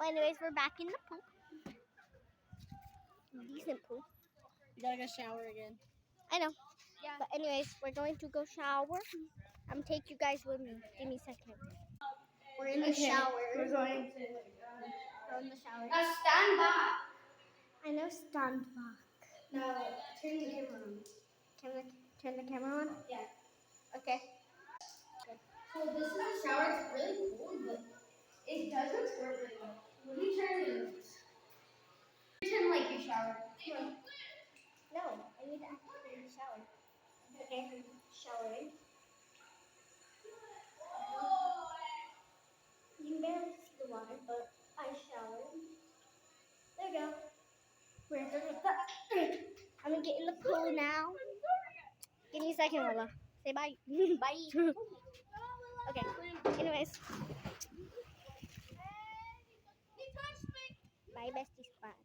Well, anyways, we're back in the pool. Decent pool. You gotta go shower again. I know. Yeah. But anyways, we're going to go shower. I'm gonna take you guys with me. Give me a second. We're in the shower. We're going to Go in the shower. now stand back. I know, stand back. Now turn the camera on. Turn the camera on? Yeah. Okay. So this is a shower. It's really cool, but it doesn't squirt really well. Let me turn it on. Pretend like you showered. Come on. No, I need to actually shower. Okay, I'm showering. You can barely see the water, but I showered. There you go. I'm gonna get in the pool now. Give me a second, Lola. Say bye. Bye. Okay. Anyways. Bye, bestie squad.